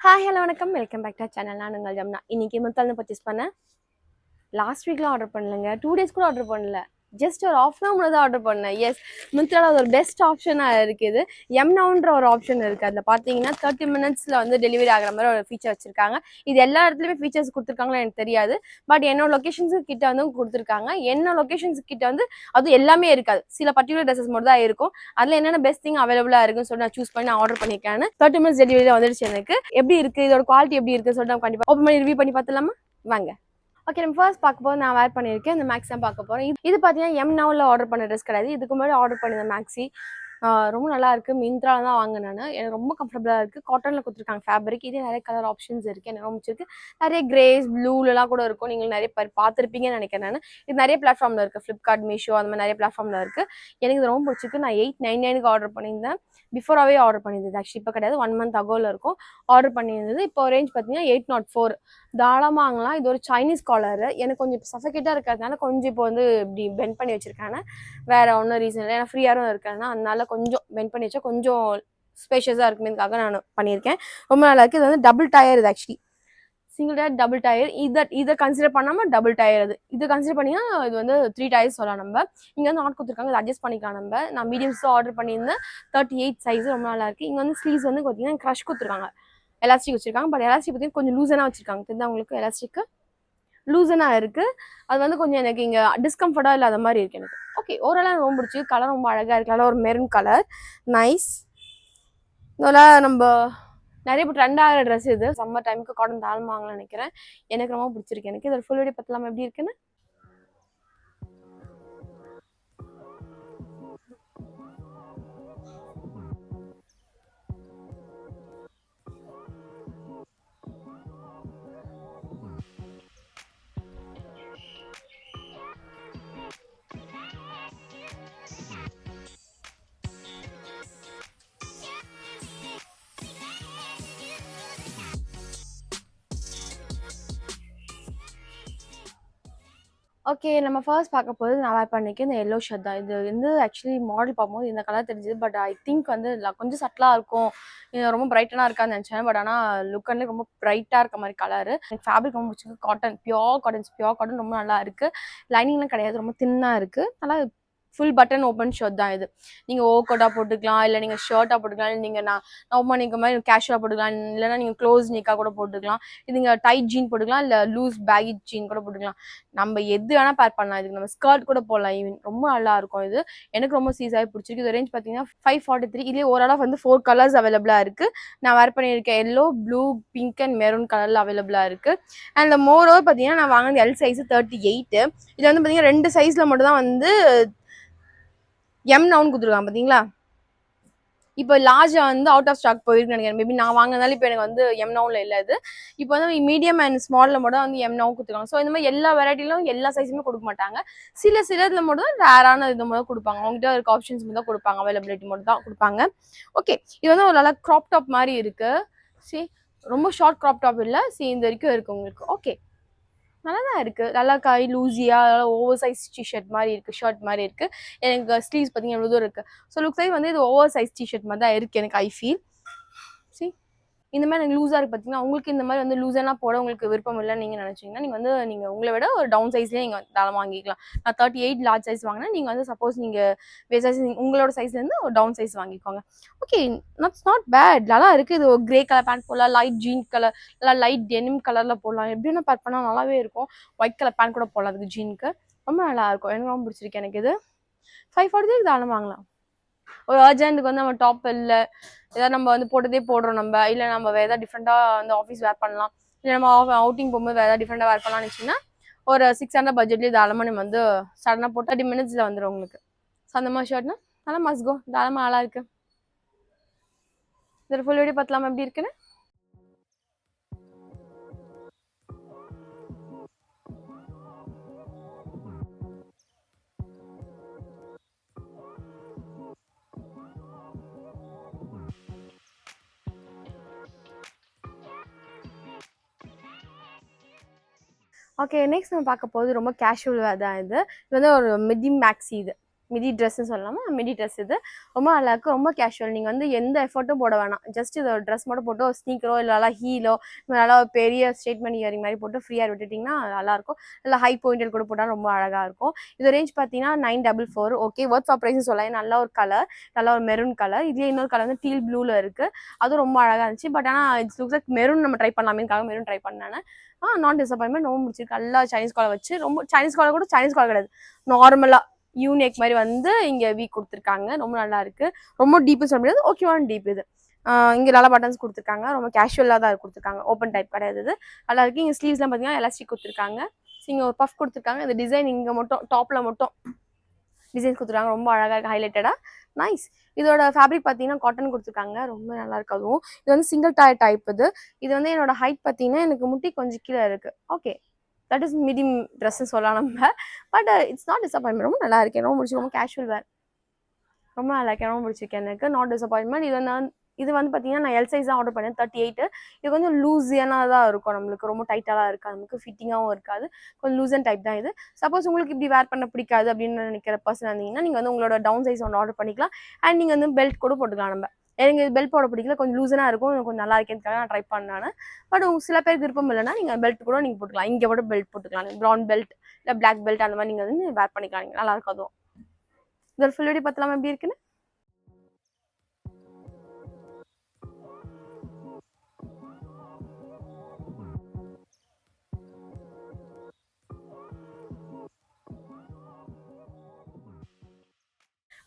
Hi hello வணக்கம் welcome back to channel. நான் உங்கள் ஜம்னா. இன்னைக்கு முத்தாள் பர்ச்சேஸ் பண்ணேன். லாஸ்ட் வீக்லாம் ஆர்டர் பண்ணலங்க, 2 days கூட ஆர்டர் பண்ணல, ஜஸ்ட் ஒரு ஆஃப் அன் ஹவர் தான் ஆர்டர் பண்ணேன். எஸ், மிந்த்ரால ஒரு பெஸ்ட் ஆப்ஷனாக இருக்குது. எம்னவுன்ற ஒரு ஆப்ஷன் இருக்குது. அதில் பார்த்தீங்கன்னா 30 minutesல வந்து டெலிவரி ஆகிற மாதிரி ஒரு ஃபீச்சர் வச்சிருக்காங்க. இது எல்லா இடத்துலையுமே ஃபீச்சர்ஸ் கொடுத்துருக்காங்களா எனக்கு தெரியாது, பட் என்னோட லொக்கேஷன்ஸு கிட்ட வந்து கொடுத்துருக்காங்க. என்ன லொக்கேஷன்ஸ் கிட்ட வந்து அது எல்லாமே இருக்காது, சில பர்டிகுலர் ட்ரெஸ்ஸஸ் மட்டும் தான் இருக்கும். அதில் என்னென்ன பெஸ்ட் திங் அவைலபிளாக இருக்குன்னு சொல்லி நான் சூஸ் பண்ணி நான் ஆர்டர் பண்ணியிருக்கேன். 30 minutes டெலிவரி வந்துடுச்சு. எனக்கு எப்படி இருக்குது, இதோட குவாலிட்டி எப்படி இருக்குன்னு சொல்லிட்டு நம்ம கண்டிப்பாக ஓப்பன் பண்ணி ரிவ்யூ பண்ணி பார்த்துலாமா வாங்க. ஓகே, நம்ம ஃபர்ஸ்ட் பார்க்க போது நான் வேர் பண்ணியிருக்கேன் இந்த மேக்ஸ் தான் பார்க்க போகிறேன். இது பார்த்தீங்கன்னா எம்னவுல ஆர்டர் பண்ண ட்ரெஸ் கிடையாது, இதுக்கு முன்னாடி ஆர்டர் பண்ணியிருந்த மேக்ஸி. ரொம்ப நல்லா இருக்குது. மிந்த்ரால தான் வாங்கினேன் நான். எனக்கு ரொம்ப கம்ஃபர்டபுளாக இருக்குது. காட்டனில் கொடுத்துருக்காங்க ஃபேப்ரிக். இதே நிறைய கலர் ஆப்ஷன்ஸ் இருக்குது, எனக்கு ரொம்ப பிடிச்சிருக்கு. நிறைய கிரேஸ் ப்ளூலலாம் கூட இருக்கும், நீங்கள் நிறைய பேர் பார்த்துருப்பீங்கன்னு நினைக்கிறேன். நான் இது நிறைய பிளாட்ஃபார்மில் இருக்குது, ஃப்ளிப்கார்ட், மீஷோ, அந்த மாதிரி நிறைய பிளாட்ஃபார்மில் இருக்குது. எனக்கு இது ரொம்ப பிடிச்சிருக்கு. நான் 899 ஆர்டர் பண்ணியிருந்தேன். பிஃபோராகவே ஆர்டர் பண்ணியிருந்தது, ஆக்சுவலி இப்போ கிடையாது, 1 month அகோவில் இருக்கும் ஆர்டர் பண்ணியிருந்தது. இப்போ ரேஞ்ச் பார்த்தீங்கன்னா 804 தாராளமாக வாங்கலாம். இது ஒரு சைனீஸ் காலரு. எனக்கு கொஞ்சம் இப்போ சஃபகேட்டாக இருக்கிறதுனால கொஞ்சம் இப்போ வந்து இப்படி பெண்ட் பண்ணி வச்சுருக்காங்க, வேறு ஒன்றும் ரீசன் இல்லை. ஏன்னா ஃப்ரீயாகவும் இருக்கேன்னா அதனால கொஞ்சம் பெண்ட் பண்ணி வச்சா கொஞ்சம் ஸ்பேஷியஸாக இருக்குமேதுக்காக நான் பண்ணியிருக்கேன். ரொம்ப நல்லா இருக்குது. இது வந்து டபுள் டயர், இது actually single tyre double tyre. இதை கன்சிடர் பண்ணாமல் டபுள் டயர். இது கன்சிடர் பண்ணிங்கன்னா இது வந்து 3 டயர்ஸ் சொல்லலாம். நம்ம இங்கே வந்து நாட் கொடுத்துருக்காங்க, இதை அட்ஜஸ்ட் பண்ணிக்கலாம். நான் மீடியம்ஸ் ஆர்டர் பண்ணியிருந்தேன், 38 சைஸ், ரொம்ப நல்லா இருக்குது. இங்கே வந்து ஸ்லீவ்ஸ் வந்து பார்த்தீங்கன்னா க்ரஷ் கொடுத்துருக்காங்க, எலாஸ்டிக் வச்சிருக்காங்க. பட் எலாஸ்டிக் பார்த்தீங்கன்னா கொஞ்சம் லூசனாக வச்சிருக்காங்க. தெரிஞ்சா உங்களுக்கு எலாஸ்டிக்கு லூசனாக இருக்குது. அது வந்து கொஞ்சம் எனக்கு இங்கே டிஸ்கம்ஃபர்ட்டாக இல்லாத மாதிரி இருக்குது எனக்கு. ஓகே, ஓரளவு ரொம்ப பிடிச்சி. கலர் ரொம்ப அழகாக இருக்கு, நல்லா ஒரு மெரூன் கலர், நைஸ். இதெல்லாம் நம்ம நிறைய இப்போ ட்ரெண்ட் ஆகிற ட்ரெஸ். இது சம்மர் டைமுக்கு காட்டன் தாழ்மா வாங்கலாம்னு நினைக்கிறேன். எனக்கு ரொம்ப பிடிச்சிருக்கு. எனக்கு இதோட ஃபுல் வீடியோ பற்றலாம் எப்படி இருக்குன்னு. ஓகே, நம்ம ஃபர்ஸ்ட் பார்க்க போது நான் வேர் பண்ணிக்க இந்த எல்லோ ஷர்ட் தான். இது வந்து ஆக்சுவலி மாடல் பார்க்கும்போது இந்த கலர் தெரிஞ்சுது, பட் ஐ திங்க் வந்து கொஞ்சம் சட்டலாக இருக்கும், இது ரொம்ப பிரைட்டனாக இருக்கான்னு நினச்சேன். பட் ஆனால் லுக் வந்து ரொம்ப பிரைட்டாக இருக்க மாதிரி கலரு. எனக்கு ஃபேப்ரிக் ரொம்ப பிடிச்சிருக்கு. காட்டன், பியோர் காட்டன் ரொம்ப நல்லா இருக்குது. லைனிங்லாம் கிடையாது, ரொம்ப தின்னாக இருக்குது. நல்லா ஃபுல் பட்டன் ஓப்பன் ஷர்ட் தான் இது. நீங்கள் ஓவர்கோட்டாக போட்டுக்கலாம், இல்லை நீங்கள் ஷர்ட்டாக போட்டுக்கலாம், இல்லை நீங்கள் நான் ஓப்பன் பண்ணிக்க மாதிரி கேஷுவலாக போட்டுக்கலாம், இல்லைனா நீங்கள் க்ளோஸ் நிக்காக கூட போட்டுக்கலாம். இது நீங்கள் டைட் ஜீன் போட்டுக்கலாம், இல்லை லூஸ் பேகி ஜீன் கூட போட்டுக்கலாம். நம்ம எது வேணால் பேர் பண்ணலாம். இதுக்கு நம்ம ஸ்கர்ட் கூட போடலாம். ஈவன் ரொம்ப நல்லா இருக்கும். இது எனக்கு ரொம்ப சீஸாகவே பிடிச்சிருக்கு. இது ரேஞ்ச் பார்த்தீங்கன்னா 543. இதுலேயே ஓரளவு வந்து 4 கலர்ஸ் அவைலபிளாக இருக்குது. நான் வேர் பண்ணியிருக்கேன் yellow, blue, pink and maroon கலரில் அவைலபிளாக இருக்குது. அண்ட் மோர் ஓவர் பார்த்தீங்கன்னா நான் வாங்கினது எல் சைஸு 38. இது வந்து பார்த்தீங்கன்னா 2 சைஸில் மட்டும் தான் வந்து எம்னவுன்னு கொடுத்துருக்காங்க. பார்த்தீங்களா, இப்போ லார்ஜா வந்து அவுட் ஆஃப் ஸ்டாக் போயிருக்குன்னு நினைக்கிறேன். மேபி நான் வாங்கினாலும் இப்போ எனக்கு வந்து எம்னவுல இல்லை. இது இப்போ வந்து மீடியம் அண்ட் ஸ்மாலில் மட்டும் வந்து எம்னவு கொடுத்துருக்காங்க. ஸோ இந்த மாதிரி எல்லா வெரைட்டிலும் எல்லா சைஸுமே கொடுக்க மாட்டாங்க. சில இதில் மட்டும் தான் ரேரான இது மட்டும் கொடுப்பாங்க. அவங்ககிட்ட இருக்க ஆப்ஷன்ஸ் மட்டும் தான் கொடுப்பாங்க, அவைலபிலிட்டி மட்டும் தான் கொடுப்பாங்க. ஓகே, இது வந்து ஒரு நல்லா க்ராப் டாப் மாதிரி இருக்குது. சரி, ரொம்ப ஷார்ட் க்ராப் டாப் இல்லை, சரி இந்த வரைக்கும் இருக்குது உங்களுக்கு. ஓகே, நல்லா தான் இருக்குது. நல்லா கை லூஸியாக, நல்லா ஓவர் சைஸ் டிஷர்ட் மாதிரி இருக்குது, ஷர்ட் மாதிரி இருக்குது. எனக்கு ஸ்லீவ்ஸ் பார்த்தீங்கன்னா எவ்வளோ தூரம் இருக்குது. ஸோ லுக் சைஸ் வந்து இது ஓவர் சைஸ் டிஷர்ட் மாதிரி தான் இருக்குது எனக்கு, ஐ ஃபீல். சரி, இந்த மாதிரி எனக்கு லூஸாக இருக்குது பார்த்தீங்கன்னா. உங்களுக்கு இந்த மாதிரி வந்து லூஸாக போட உங்களுக்கு விருப்பம் இல்லைன்னு நீங்கள் நினச்சிங்கன்னா நீங்கள் உங்களை விட ஒரு டவுன் சைஸ்லேயே நீங்கள் தாராளமாக வாங்கிக்கலாம். நான் 38 லார்ஜ் சைஸ் வாங்கினேன். நீங்கள் வந்து சப்போஸ் நீங்கள் வேறு சைஸ் உங்களோட சைஸ்லேருந்து ஒரு டவுன் சைஸ் வாங்கிக்கோங்க. ஓகே, நாட் பேட், நல்லா இருக்குது. இது ஒரு கிரே கலர் பேண்ட் போடலாம், லைட் ஜீன் கலர், நல்லா லைட் டெனிம் கலரில் போடலாம். எப்படின்னா பேக் பண்ணால் நல்லாவே இருக்கும். ஒயிட் கலர் பேண்ட் கூட போடலாம் அதுக்கு ஜீனுக்கு, ரொம்ப நல்லா இருக்கும். எனக்கு ரொம்ப பிடிச்சிருக்கு. எனக்கு இது 543 தாராளமாக வாங்கலாம். ஒரு அர்ஜென்ட்டுக்கு வந்து நம்ம டாப் இல்லை, ஏதாவது நம்ம வந்து போட்டதே போடுறோம் நம்ம, இல்லை நம்ம வேறு ஏதாவது டிஃப்ரெண்ட்டாக வந்து ஆஃபீஸ் வேர் பண்ணலாம், இல்லை நம்ம அவுட்டிங் போகும்போது வேறு ஏதாவது டிஃப்ரெண்ட்டாக வேர் பண்ணலாம்னு வச்சிங்கன்னா ஒரு 600 பட்ஜெட்லேயே தாராளமாக நம்ம வந்து சடனாக போட்டு 30 minutesல வந்துடும் உங்களுக்கு. ஸோ அந்த மாதிரி ஷர்ட்னா நல்லா மஸ்கோ, தாராளமாக நல்லா இருக்குது. இதில் ஃபுல் வீடியோ பார்த்துலாமா எப்படி இருக்குன்னு. ஓகே, நெக்ஸ்ட் நம்ம பார்க்க போகுது ரொம்ப கேஷுவல் வேர் தான். இது வந்து ஒரு மிடி மேக்ஸி. இது மிடி ட்ரெஸ்ன்னு சொல்லலாமா, மிடி ட்ரெஸ் இது ரொம்ப நல்லா இருக்கு, ரொம்ப கேஷுவல். நீங்கள் வந்து எந்த எஃபர்ட்டும் போட வேணாம், ஜஸ்ட் இது ஒரு ட்ரெஸ் மட்டும் போட்டு ஒரு ஸ்னீக்கரோ இல்லை நல்லா ஹீலோ நல்லா பெரிய ஸ்டேட்மெண்ட் இயரிங் மாதிரி போட்டு ஃப்ரீயாக விட்டுட்டிங்கன்னா நல்லாயிருக்கும். இல்லை ஹை பாயிண்டல் கூட போட்டால் ரொம்ப அழகாக இருக்கும். இது ரேஞ்ச் பார்த்தீங்கன்னா 944. ஓகே, ஒர்த் ஃபார் ப்ரைஸ்னு சொல்லலாம். நல்ல ஒரு கலர், நல்ல ஒரு மெரூன் கலர். இதுலேயே இன்னொரு கலர் வந்து டீல் ப்ளூவில் இருக்குது, அதுவும் ரொம்ப அழகாக இருந்துச்சு. பட் ஆனால் இட்ஸ் லுக்ஸ் லைக் மெரூன் நம்ம ட்ரை பண்ணலாமேக்காக மெரூன் ட்ரை பண்ணேன். நாட் டிசப்பாயின்மெண்ட், ரொம்ப முடிச்சிருக்கு. நல்லா சைனீஸ் காலர் வச்சு, ரொம்ப சைனீஸ் காலர் கூட சைனீஸ் காலர் கிடையாது, நார்மலாக யூனிக் மாதிரி வந்து இங்கே வீக் கொடுத்துருக்காங்க. ரொம்ப நல்லா இருக்கு, ரொம்ப டீப்னு சொல்ல முடியாது, ஓகேவான டீப் இது. இங்கே நல்லா பட்டன்ஸ் கொடுத்துருக்காங்க, ரொம்ப கேஷுவலாக தான் கொடுத்துருக்காங்க, ஓப்பன் டைப் கிடையாது இது. நல்லா இருக்கு. இங்கே ஸ்லீவ்ஸ்லாம் பார்த்தீங்கன்னா எலாஸ்டிக் கொடுத்துருக்காங்க. இங்கே ஒரு பஃப் கொடுத்துருக்காங்க. இந்த டிசைன் இங்கே மட்டும் டாப்பில் மட்டும் டிசைன்ஸ் கொடுத்துருக்காங்க, ரொம்ப அழகாக இருக்குது, ஹைலைட்டடாக நைஸ். இதோட ஃபேப்ரிக் பார்த்தீங்கன்னா காட்டன் கொடுத்துருக்காங்க, ரொம்ப நல்லா இருக்கு. அதுவும் இது வந்து சிங்கிள் டயர் டைப். இது வந்து என்னோட ஹைட் பார்த்தீங்கன்னா எனக்கு முட்டி கொஞ்சம் கீழே இருக்குது. Okay, that is medium dress சொல்லலாம் நம்ம. பட் இட்ஸ் நாட் டிசப்பாயின்மெண்ட், ரொம்ப நல்லா இருக்கேன், ரொம்ப முடிச்சு, ரொம்ப கேஷுவல் வேர், ரொம்ப நல்லா இருக்கேன், ரொம்ப பிடிச்சிருக்கேன் எனக்கு. Not disappointment. இது வந்து பார்த்தீங்கன்னா நான் எல் சைஸ் தான் ஆர்டர் பண்ணேன், 38. இது கொஞ்சம் லூஸியனாக தான் இருக்கும், நம்மளுக்கு ரொம்ப டைட்டாக இருக்காது, நமக்கு ஃபிட்டிங்காகவும் இருக்காது, கொஞ்சம் லூசன் டைப் தான் இது. சப்போஸ் உங்களுக்கு இப்படி வேர் பண்ண பிடிக்காது அப்படின்னு நினைக்கிற பர்சன் இருந்தீங்கன்னா நீங்கள் வந்து உங்களோட டவுன் சைஸ் ஒன்று ஆர்டர் பண்ணிக்கலாம். அண்ட் நீங்கள் வந்து பெல்ட் கூட போட்டுக்கலாம். நம்ம எனக்கு இது பெல்ட் போட பிடிக்கல, கொஞ்சம் லூசனாக இருக்கும், கொஞ்சம் நல்லா இருக்கேன்றதுக்காக நான் ட்ரை பண்ணேன். பட் உங்களுக்கு சில பேருக்கு விருப்பம் இல்லைன்னா நீங்கள் பெல்ட் கூட நீங்கள் போட்டுக்கலாம், இங்கே கூட பெல்ட் போட்டுக்கலாம், ப்ரௌன் பெல்ட் இல்லை பிளாக் பெல்ட் அந்த மாதிரி நீங்கள் வந்து வேர் பண்ணிக்கலாம், நீங்கள் நல்லா இருக்கும். அதுவும் இதோட ஃபுல் வீடியோ பார்த்தலாம் எப்படி இருக்குன்னு.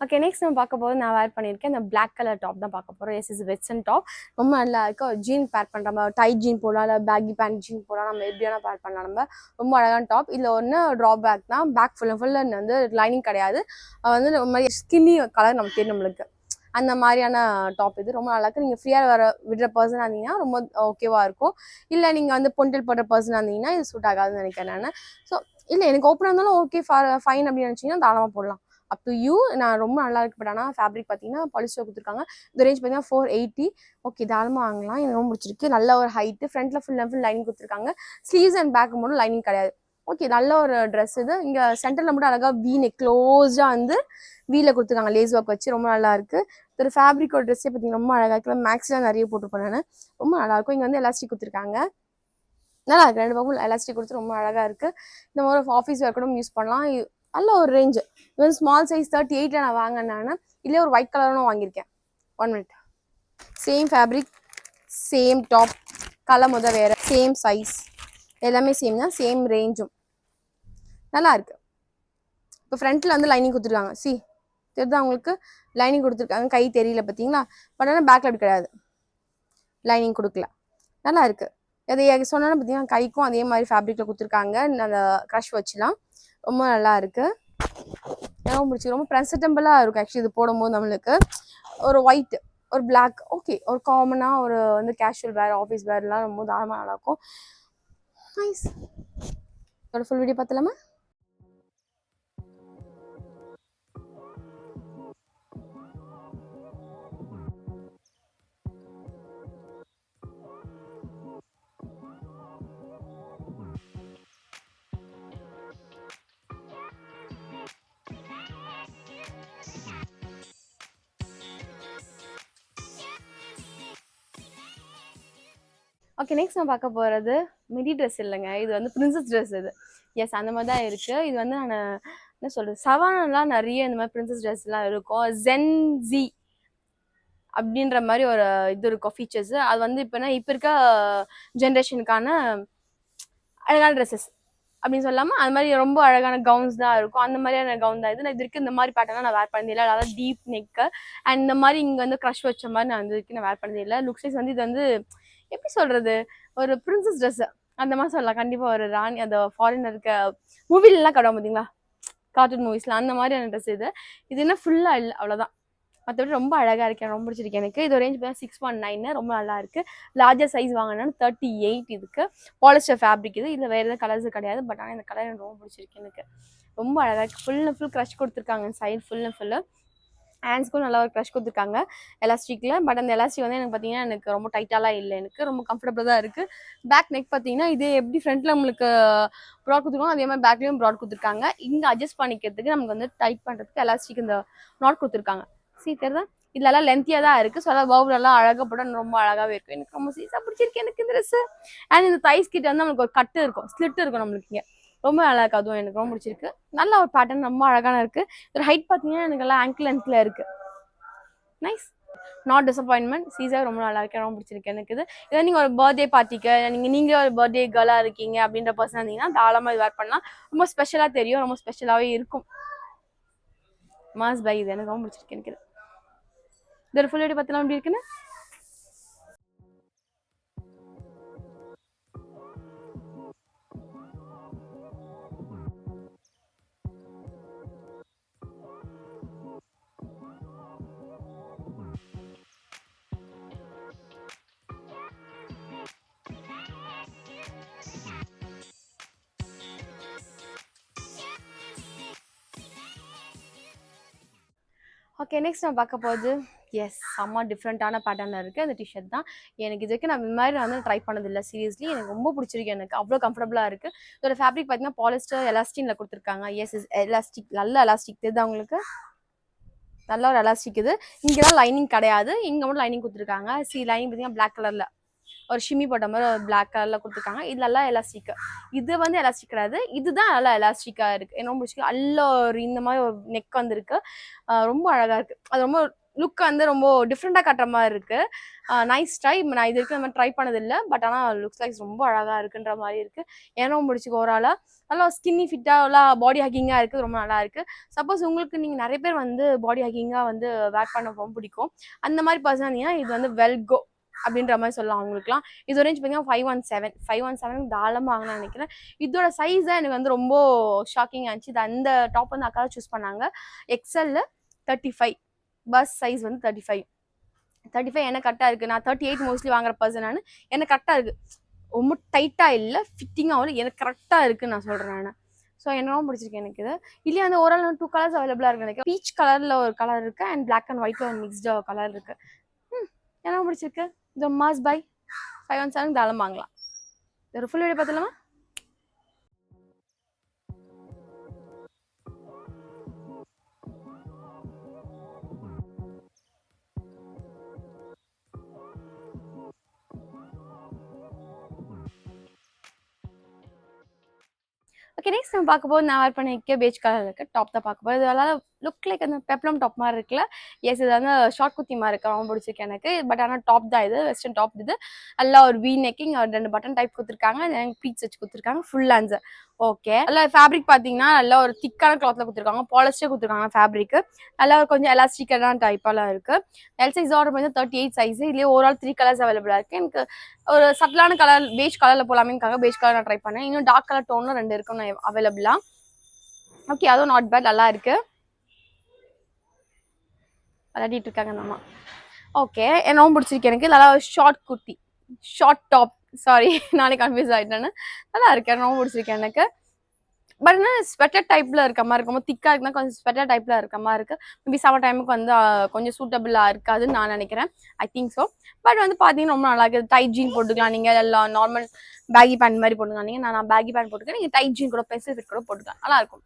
ஓகே, நெக்ஸ்ட் நம்ம பார்க்க போது நான் வேர் பண்ணியிருக்கேன் இந்த பிளாக் கலர் டாப் தான் பார்க்க போகிறோம். எஸ், இஸ் வெஸ்டர்ன் டாப், ரொம்ப நல்லா இருக்கு. ஜீன் பேர் பண்ணுற மாதிரி டைட் ஜீன் போடலாம், இல்லை பேக்கி பேண்ட் ஜீன் போடலாம், நம்ம எப்படியான பேர் பண்ணலாம். நம்ம ரொம்ப அழகான டாப். இதில் ஒன்று ட்ராபேக் தான், பேக் ஃபுல் வந்து லைனிங் கிடையாது, வந்து ஒரு மாதிரி ஸ்கின்னி கலர் நமக்கு தெரியும் நம்மளுக்கு, அந்த மாதிரியான டாப். இது ரொம்ப நல்லா இருக்குது. நீங்கள் ஃப்ரீயாக விடுற பர்சனாக இருந்தீங்கன்னா ரொம்ப ஓகேவாக இருக்கும். இல்லை நீங்கள் வந்து பொண்டல் போடுற பர்சனாக இருந்தீங்கன்னா இது சூட் ஆகாதுன்னு நினைக்கிறேன் நான். ஸோ இல்லை, எனக்கு ஓப்பனாக இருந்தாலும் ஓகே ஃபைன் அப்படின்னு நினச்சிங்கன்னா தாராளமாக போடலாம், அப் டு யூ. நான் ரொம்ப நல்லா இருக்கு. பட் ஆனால் ஃபேப்ரிக் பார்த்தீங்கன்னா பாலிஸ்டர் கொடுத்துருக்காங்க. இந்த ரேஞ்ச் பார்த்தீங்கன்னா 480. ஓகே, தாராளமாக வாங்கலாம், எனக்கு ரொம்ப பிடிச்சிருக்கு. நல்ல ஒரு ஹைட்டு, ஃப்ரண்ட்டில் ஃபுல் அண்ட் ஃபுல் லைனிங் கொடுத்துருக்காங்க, ஸ்லீவ்ஸ் அண்ட் பேக் மட்டும் லைனிங் கிடையாது. ஓகே, நல்ல ஒரு ட்ரெஸ் இது. இங்கே சென்டரில் மட்டும் அழகாக வீ நெக் க்ளோஸ்டாக வந்து வீல கொடுத்துருக்காங்க, லேஸ் ஒர்க் வச்சு, ரொம்ப நல்லா இருக்கு. ஒரு ஃபேப்ரிக் ஒரு ட்ரெஸ்ஸே பார்த்தீங்கன்னா ரொம்ப அழகாக இருக்கு. மேக்ஸ்லாம் நிறைய போட்டுருப்பேன் நான், ரொம்ப நல்லா இருக்கும். இங்கே வந்து எலாஸ்டிக் கொடுத்துருக்காங்க, நல்லா இருக்கு. ரெண்டு பக்கம் எலாஸ்டிக் கொடுத்து ரொம்ப அழகாக இருக்கு. இந்த மாதிரி ஆஃபீஸ் வேர் கூட யூஸ் பண்ணலாம். நல்ல ஒரு ரேஞ்சு. இது வந்து ஸ்மால் சைஸ் 38 நான் வாங்கினேன். இல்லையே ஒரு ஒயிட் கலரும் வாங்கியிருக்கேன். 1 minute. Same fabric, same top, colour முதல் வேறு, சேம் சைஸ், எல்லாமே சேம் தான், சேம் ரேஞ்சும் நல்லா இருக்கு. இப்போ ஃப்ரண்ட்டில் வந்து லைனிங் கொடுத்துருக்காங்க, தெரியுதா உங்களுக்கு, லைனிங் கொடுத்துருக்காங்க, கை தெரியல பார்த்தீங்களா. பட் ஆனால் பேக்கில் அப்படி கிடையாது, லைனிங் கொடுக்கல, நல்லா இருக்கு. அதை சொன்னாலும் பார்த்தீங்கன்னா கைக்கும் அதே மாதிரி ஃபேப்ரிக்கில் கொடுத்துருக்காங்க, அந்த க்ரஷ் வச்சுலாம், ரொம்ப நல்லா இருக்கு. ரொம்ப பிடிச்சி, ரொம்ப ப்ரெசன்டபிளாக இருக்கும். ஆக்சுவலி இது போடும்போது நம்மளுக்கு ஒரு ஒயிட், ஒரு பிளாக், ஓகே, ஒரு காமனாக ஒரு வந்து கேஷுவல் வேர், ஆஃபீஸ் வேர்லாம் ரொம்ப தாராளமாக நல்லாயிருக்கும். நைஸ். இதோட ஃபுல் வீடியோ பார்த்தலாமா. ஓகே, நெக்ஸ்ட் நான் பார்க்க போகிறது மிடி ட்ரெஸ் இல்லைங்க, இது வந்து பிரின்சஸ் ட்ரெஸ். இது எஸ், அந்த மாதிரி தான் இருக்குது. இது வந்து நான் என்ன சொல்கிறது, சவானெலாம் நிறைய இந்த மாதிரி பிரின்சஸ் ட்ரெஸ்லாம் இருக்கும். ஜென்ஸி அப்படின்ற மாதிரி ஒரு இது இருக்கும் ஃபீச்சர்ஸ். அது வந்து இப்போ இருக்க ஜென்ரேஷனுக்கான அழகான ட்ரெஸ்ஸஸ் அப்படின்னு சொல்லாமல் அது மாதிரி ரொம்ப அழகான கவுன்ஸ் தான் இருக்கும். அந்த மாதிரியான கவுன் தான் இது. நான் இது வரைக்கும் இந்த மாதிரி பேட்டர்லாம் நான் வேர் பண்ணதில்லை. அதாவது டீப் நெக்கு அண்ட் இந்த மாதிரி இங்கே வந்து க்ரஷ் வச்ச மாதிரி நான் இது வரைக்கும் நான் வேர் பண்ணதில்லை. லுக் சைஸ் வந்து இது வந்து எப்படி சொல்கிறது, ஒரு பிரின்சஸ் ட்ரெஸ்ஸு அந்த மாதிரி சொல்லலாம். கண்டிப்பாக ஒரு ராணி, அந்த ஃபாரின் இருக்க மூவிலெலாம் கட்டுவோம் பார்த்தீங்களா, கார்ட்டூன் மூவிஸில், அந்த மாதிரியான ட்ரெஸ் இது. இது என்ன ஃபுல்லாக இல்லை, அவ்வளோதான். மற்றபடி ரொம்ப அழகாக இருக்கேன், ரொம்ப பிடிச்சிருக்கு எனக்கு. இது ரேஞ்ச் பார்த்தா 619, ரொம்ப நல்லா இருக்குது. லார்ஜர் சைஸ் வாங்கினா 38. இதுக்கு பாலிஸ்டர் ஃபேப்ரிக் இது. இதில் வேறு எதுவும் கலர்ஸ் கிடையாது. பட் ஆனால் இந்த கலர் எனக்கு ரொம்ப பிடிச்சிருக்கு எனக்கு, ரொம்ப அழகாக இருக்குது. ஃபுல் அண்ட் ஃபுல் க்ரஷ் கொடுத்துருக்காங்க சைடு ஃபுல் அண்ட் ஃபுல்லு. ஹேண்ட்ஸ்க்கும் நல்லா ஒரு க்ரஷ் கொடுத்துருக்காங்க எலாஸ்டிக்கில். பட் அந்த எலாஸ்டிக் வந்து எனக்கு பார்த்தீங்கன்னா எனக்கு ரொம்ப டைட்டாலாம் இல்லை, எனக்கு ரொம்ப கம்ஃபர்டபுளாக தான் இருக்குது. பேக் நெக் பார்த்தீங்கன்னா இது எப்படி ஃப்ரண்ட்டில் நம்மளுக்கு ப்ராட் கொடுத்துருக்கோம் அதே மாதிரி பேக்லேயும் ப்ராட் கொடுத்துருக்காங்க. இங்கே அட்ஜஸ்ட் பண்ணிக்கிறதுக்கு நமக்கு வந்து டைட் பண்ணுறதுக்கு எலாஸ்டிக் இந்த நாட் கொடுத்துருக்காங்க. சீக்கிரம் இதெல்லாம் லென்த்தியாக தான் இருக்குது. ஸோ அதான் பவுலெல்லாம் அழகாக போட ரொம்ப அழகாகவே இருக்கும். எனக்கு ரொம்ப சீஸாக பிடிச்சிருக்கு எனக்கு இந்த ட்ரெஸ்ஸு. அண்ட் இந்த தைஸ் கிட்ட வந்து நம்மளுக்கு ஒரு கட்டு இருக்கும், ஸ்லிட் இருக்கும் நம்மளுக்கு இங்கே, ரொம்ப அழகாக இருக்கு. அதுவும் எனக்கு ரொம்ப பிடிச்சிருக்கு. நல்ல ஒரு பேட்டர்ன், ரொம்ப அழகான இருக்குது. ஒரு ஹைட் பார்த்தீங்கன்னா எனக்கு எல்லாம் ஆங்கிள் லென்த்தில் இருக்குது. Nice, not disappointment. சீஸாக ரொம்ப நல்லா இருக்கு, ரொம்ப பிடிச்சிருக்கு எனக்கு இது. இதை நீங்கள் ஒரு பர்த்டே பார்ட்டிக்கு நீங்களே ஒரு பர்த்டே கேர்ளாக இருக்கீங்க அப்படின்ற பர்சன் இருந்தீங்கன்னா தாராளமாக இது வேர் பண்ணலாம். ரொம்ப ஸ்பெஷலாக தெரியும், ரொம்ப ஸ்பெஷலாகவே இருக்கும். மாஸ் பை, இது எனக்கு ரொம்ப பிடிச்சிருக்கு எனக்கு இது. இதோட ஃபுல் வீடியோ பார்த்தலாம் எப்படி இருக்குன்னு. ஓகே, நெக்ஸ்ட் நான் பார்க்க போகுது எஸ் செம்ம டிஃப்ரெண்ட்டான பேட்டர்னில் இருக்குது அந்த டிஷர்ட் தான். எனக்கு இது வரைக்கும் நான் இந்த மாதிரி வந்து ட்ரை பண்ணதில்லை. சீரியஸ்லி எனக்கு ரொம்ப பிடிச்சிருக்கு, எனக்கு அவ்வளோ கம்ஃபர்டபுளாக இருக்குது. இதோட ஃபேப்ரிக் பார்த்தீங்கன்னா பாலிஸ்டர் எலாஸ்டினில் கொடுத்துருக்காங்க. எஸ் இஸ் எலாஸ்டிக், நல்ல எலாஸ்டிக் தெரியுது அவங்களுக்கு, நல்ல ஒரு எலாஸ்டிக் இது. இங்கெல்லாம் லைனிங் கிடையாது, இங்கே மட்டும் லைனிங் கொடுத்துருக்காங்க. லைனிங் பார்த்தீங்கன்னா பிளாக் கலரில் ஒரு ஷிம்மி போட்ட மாதிரி ஒரு பிளாக் கலரில் கொடுத்துருக்காங்க. இது நல்லா எலாஸ்டிக், இது வந்து எலாஸ்டிக் கிடையாது, இதுதான் நல்லா எலாஸ்டிக்காக இருக்குது. என்ன பிடிச்சிருக்கு, நல்ல ஒரு இந்த மாதிரி ஒரு நெக் வந்துருக்கு, ரொம்ப அழகாக இருக்குது. அது ரொம்ப லுக் வந்து ரொம்ப டிஃப்ரெண்ட்டாக காட்டுற மாதிரி இருக்குது. Nice try. நான் இது வரைக்கும் இந்த மாதிரி ட்ரை பண்ணதில்லை, பட் ஆனால் லுக்ஸ் லைக்ஸ் ரொம்ப அழகாக இருக்குன்ற மாதிரி இருக்குது. ஏன்னா பிடிச்சிக்கு ஓவராலாக நல்லா ஸ்கின்னி ஃபிட்டாக பாடி ஹக்கிங்காக இருக்குது, ரொம்ப நல்லா இருக்குது. சப்போஸ் உங்களுக்கு நீங்கள் நிறைய பேர் வந்து பாடி ஹக்கிங்காக வந்து வேர் பண்ண ரொம்ப பிடிக்கும் அந்த மாதிரி பர்சன் இருந்தீங்கன்னா இது வந்து வெல்கோ அப்படின்ற மாதிரி சொல்லலாம் அவங்களுக்குலாம். இது ரேஞ்ச் பார்த்தீங்கன்னா 517 தாராளமாக வாங்கணும்னு நினைக்கிறேன். இதோட சைஸ் தான் எனக்கு வந்து ரொம்ப ஷாக்கிங் ஆச்சு. இது அந்த டாப் வந்து அக்கா சூஸ் பண்ணாங்க. எக்ஸ்எல் 35, பஸ் சைஸ் வந்து 35 எனக்கு கரெக்டாக இருக்குது. நான் 38 மோஸ்ட்லி வாங்குற பர்சன் நான், எனக்கு கரெக்டாக இருக்குது, ரொம்ப டைட்டாக இல்லை, ஃபிட்டிங்காகவும் எனக்கு கரெக்டாக இருக்குன்னு நான் சொல்கிறேன் நான். ஸோ என்னவும் பிடிச்சிருக்கு எனக்கு இது. இல்லையா அந்த ஓரளவு 2 கலர்ஸ் அவைலபிளாக இருக்குது எனக்கு. பீச் கலரில் ஒரு கலர் இருக்குது அண்ட் பிளாக் அண்ட் ஒயிட்டில் ஒரு மிக்ஸ்டு கலர் இருக்குது. என்னவும் பிடிச்சிருக்கு. இந்த மாஸ் பை 517 தாராளமாக வாங்கலாம். ஒரு ஃபுல் வீடியோ பார்த்துலாமா. ஓகே, நெக்ஸ்ட் நம்ம பார்க்க போது நான் வேர் பண்ணிக்க பேஜ் கலர் இருக்குது டாப் தான் பார்க்க போது. இதெல்லாம் லுக் லைக் அந்த பெப்ளம் டாப் மாதிரி இருக்குல்ல. எஸ், இது வந்து ஷார்ட் குத்தி மாதிரி இருக்கு, ரொம்ப பிடிச்சிருக்கு எனக்கு. பட் ஆனால் டாப் தான் இது, வெஸ்டர்ன் டாப் இது. நல்லா ஒரு வீ நெக்கிங், 2 பட்டன் டைப் கொடுத்துருக்காங்க, ப்ளீட்ஸ் வச்சு கொடுத்துருக்காங்க, ஃபுல் ஆன்சர். ஓகே, நல்லா ஃபேப்ரிக் பார்த்தீங்கன்னா நல்லா ஒரு திக்கான கிளாத்தில் கொடுத்துருக்காங்க, பாலிஸ்டர் கொடுத்துருக்காங்க ஃபேப்ரிக்கு. நல்லா கொஞ்சம் எலாஸ்டிக்கான டைப்பாலாம் இருக்குது. எல் சைஸ் ஆர்டர் பண்ணி 38 சைஸ். இதுலேயே ஓவரால் 3 கலர்ஸ் அவைலபிளாக இருக்குது. எனக்கு ஒரு சட்டிலான கலர் பேஜ் கலரில் போகலாமேக்காக பேஜ் கலர் நான் ட்ரை பண்ணேன். இன்னும் டார்க் கலர் டோனும் 2 இருக்கும் அவைலபிளாக. ஓகே, அதுவும் நாட் பேட், நல்லா இருக்குது. விளையாடிட்டு இருக்காங்க நம்ம. ஓகே, என்னவும் பிடிச்சிருக்கு எனக்கு. நல்லா short kurti, short top, sorry நானே கன்ஃபியூஸ் ஆகிட்டேன்னு. நல்லா இருக்கு, என்னவும் பிடிச்சிருக்கு எனக்கு. பட் என்ன ஸ்வெட்டர் டைப்பில் இருக்க மாதிரி இருக்கும், ரொம்ப திக்காக இருக்குன்னா கொஞ்சம் ஸ்வெட்டர் டைப்பில் இருக்க மாதிரி இருக்குது. மேபி சம்மர் டைமுக்கு வந்து கொஞ்சம் சூட்டபிளாக இருக்காதுன்னு நான் நினைக்கிறேன். I think so. பட் வந்து பார்த்தீங்கன்னா ரொம்ப நல்லா இருக்குது. டைட் ஜீன் போட்டுக்கலாம் நீங்கள், எல்லாம் நார்மல் பேகி பேண்ட் மாதிரி போட்டுக்கலாம் நீங்கள். நான் பேகி பேண்ட் போட்டுக்கேன், நீங்கள் டைட் ஜீன் கூட பென்சில் ஃபிட் கூட போட்டுக்கலாம், நல்லாயிருக்கும்.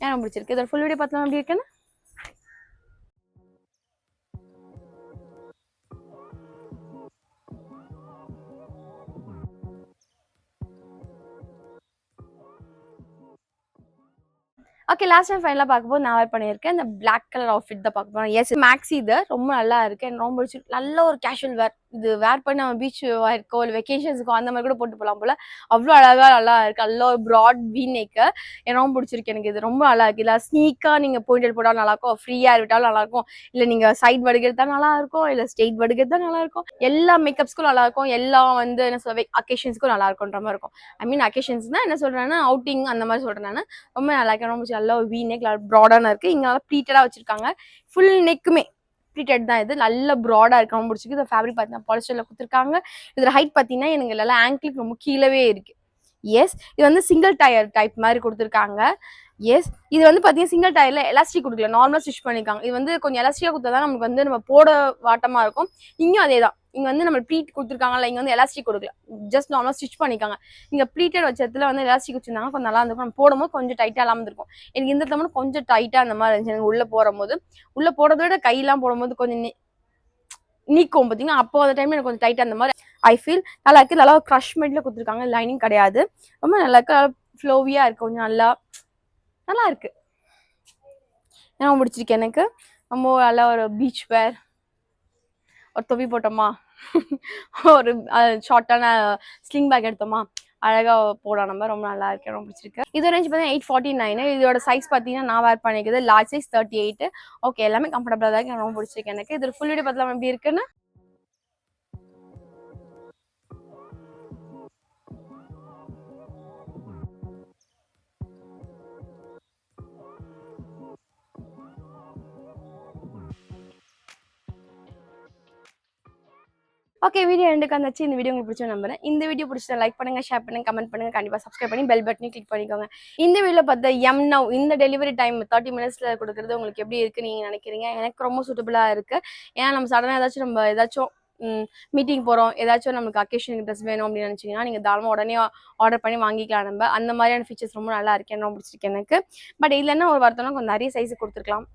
எனக்கு பிடிச்சிருக்கு. இதோட ஃபுல் வீடியோ பார்த்தலாம் எப்படி இருக்குன்னு. ஓகே, லாஸ்ட் டைம் ஃபைனலாக பார்க்கும்போது நான் வேர் பண்ணியிருக்கேன் இந்த பிளாக் கலர் அவுட்ஃபிட் தான் பார்க்க போகிறேன். எஸ், மேக்ஸி இது ரொம்ப நல்லா இருக்குது, எனக்கு ரொம்ப பிடிச்சி. நல்ல ஒரு கேஷுவல் வேர், இது வேர் பண்ணி நம்ம பீச் இருக்கோ இல்லை வெக்கேஷன்ஸுக்கோ அந்த மாதிரி கூட போட்டு போகலாம் போல். அவ்வளோ அழகாக நல்லா இருக்குது. நல்ல ஒரு ப்ராட் வீ நெக்கு, எனக்கு ரொம்ப பிடிச்சிருக்கு எனக்கு. இது ரொம்ப நல்லா இருக்குது. இல்லை ஸ்னீக்காக நீங்கள் பாயிண்ட் போட்டாலும் நல்லாயிருக்கும், ஃப்ரீயாக விட்டாலும் நல்லாயிருக்கும், இல்லை நீங்கள் சைட் வடுக்கிறது தான் நல்லாயிருக்கும், இல்லை ஸ்ட்ரெயிட் வடுக்கிறது தான் நல்லாயிருக்கும். எல்லா மேக்கப்ஸ்க்கும் நல்லாயிருக்கும், எல்லாம் வந்து என்ன சொல்ல அக்கேஷன்ஸ்க்கும் நல்லா இருக்குன்ற மாதிரி இருக்கும். ஐ மீன் அக்கேஷன்ஸ் தான் என்ன சொல்கிறேன்னா அவுட்டிங் அந்த மாதிரி சொல்கிறேன் நான். ரொம்ப நல்லா இருக்கு, ரொம்ப நல்லா ஒரு வீ நெக் ப்ராடான இருக்குது. இங்கே நல்லா ப்ளீட்டடாக வச்சுருக்காங்க, ஃபுல் நெக்குமே ப்ளீட்டட் தான். இது நல்ல ப்ராடாக இருக்கு, ரொம்ப பிடிச்சிருக்கு. இந்த ஃபேப்ரிக் பார்த்தீங்கன்னா பாலிஸ்டரில் கொடுத்துருக்காங்க. இதில் ஹைட் பார்த்தீங்கன்னா எனக்கு எல்லாம் ஆங்கிளுக்கு ரொம்ப கீழவே இருக்குது. எஸ், இது வந்து சிங்கிள் டயர் டைப் மாதிரி கொடுத்துருக்காங்க. எஸ். இது வந்து பார்த்தீங்கன்னா சிங்கிள் டயர்ல எலாஸ்டிக் கொடுக்கல, நார்மலா ஸ்டிச் பண்ணிருக்காங்க. இது வந்து கொஞ்சம் எலாஸ்டிக்கா கொடுத்தா தான் நமக்கு வந்து நம்ம போட வாட்டமா இருக்கும். இங்கேயும் அதே தான். இங்க வந்து நம்ம ப்ளீட் கொடுத்துருக்காங்கல்ல, இங்க வந்து எலாஸ்டிக் கொடுக்கல, ஜஸ்ட் நார்மலா ஸ்டிச் பண்ணிருக்காங்க. இங்க ப்ளீட்டட் வச்ச இடத்துல வந்து எலாஸ்டிக் வச்சிருந்தாங்க, கொஞ்சம் நல்லா இருந்திருக்கும். நம்ம போடும்போது கொஞ்சம் டைட்டா இல்லாம இருந்திருக்கும். எனக்கு இந்த இடத்துல மட்டும் கொஞ்சம் டைட்டா அந்த மாதிரி இருந்துச்சு. எனக்கு உள்ள போடும்போது, உள்ள போடுறத விட கையெல்லாம் போடும்போது கொஞ்சம் நீக்கும் பார்த்தீங்கன்னா, அப்போ அந்த டைம்ல எனக்கு கொஞ்சம் டைட்டா அந்த மாதிரி ஐ ஃபீல் நல்லா இருக்கு. நல்லா க்ரஷ் மெட்ல கொடுத்துருக்காங்க, லைனிங் கிடையாது. ரொம்ப நல்லா இருக்கு, நல்லா ஃப்ளோவியா இருக்கு, கொஞ்சம் நல்லா நல்லா இருக்கு. ஏன்னா முடிச்சிருக்கேன் எனக்கு. நம்ம நல்லா ஒரு பீச் வேர், ஒரு தொப்பி போட்டோமா, ஒரு ஷார்ட்டான ஸ்லிங் பேக் எடுத்தோமா, அழகா போடலாம் நம்ம. ரொம்ப நல்லா இருக்கு, ரொம்ப பிடிச்சிருக்கு. இது ரேஞ்ச் பார்த்தீங்கன்னா 849. இதோட சைஸ் பார்த்தீங்கன்னா நான் வேர் பண்ணிக்கிறது லார்ஜ் சைஸ் 38. ஓகே, எல்லாமே கம்ஃபர்டபுளாக தான் இருக்கு, ரொம்ப பிடிச்சிருக்கு எனக்கு. இது ஃபுல் வீடியோ பார்த்தலாம் எப்படி இருக்குன்னு. ஓகே, வீடியோ எண்டுக்கு வந்துச்சு. இந்த வீடியோ உங்களுக்கு பிடிச்ச நம்புறேன். இந்த வீடியோ பிடிச்சா லைக் பண்ணுங்க, ஷேர் பண்ணுங்க, கமெண்ட் பண்ணுங்க, கண்டிப்பா சப்ஸ்கிரைப் பண்ணி பெல் பட்டனையும் கிளிக் பண்ணிக்கோங்க. இந்த வீடியோல பார்த்த நவ் இந்த டெலிவரி டைம் 30 மினிட்ஸ்ல கொடுக்குறது உங்களுக்கு எப்படி இருக்கு நீங்க நினைக்கிறீங்க? எனக்கு ரொம்ப சூட்டபிளா இருக்கு. ஏன்னா நம்ம சடனா ஏதாச்சும் மீட்டிங் போறோம், ஏதாச்சும் நமக்கு அக்கேஷனுக்கு ட்ரெஸ் வேணும் அப்படின்னு நினைச்சீங்கன்னா நீங்க தாராளமா உடனே ஆர்டர் பண்ணி வாங்கிக்கலாம். நம்ம அந்த மாதிரியான ஃபீச்சர்ஸ் ரொம்ப நல்லா இருக்கு, ரொம்ப பிடிச்சிருக்கு எனக்கு. பட் இல்லைன்னா ஒரு வார்த்தைனா கொஞ்சம் நிறைய சைஸு கொடுத்துருக்கலாம்.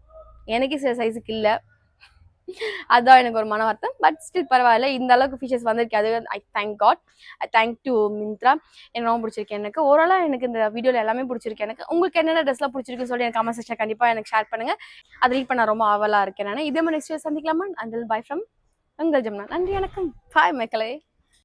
எனக்கு சில சைஸுக்கு இல்லை, அதான் எனக்கு ஒரு மன வருத்தம். பட் ஸ்டில் பரவாயில்ல, இந்த அளவுக்கு ஃபீச்சர்ஸ் வந்திருக்கு. அது I thank God, I thank to Myntra. எனக்கு ரொம்ப பிடிச்சிருக்கு. எனக்கு ஓவராலாக எனக்கு இந்த வீடியோவில் எல்லாமே பிடிச்சிருக்கு. எனக்கு உங்களுக்கு என்னென்ன ட்ரெஸ்லாம் பிடிச்சிருக்குன்னு சொல்லி எனக்கு கமெண்ட் செக்ஷன் கண்டிப்பாக எனக்கு ஷேர் பண்ணுங்க. அதை ரீட் பண்ண ரொம்ப ஆவலாக இருக்கேன் நான். இதே மாதிரி நெக்ஸ்ட் சந்திக்கலாமா? அண்டில் பை ஃப்ரம் உங்கள் ஜமுனா. நன்றி, வணக்கம், பாய் மக்களே.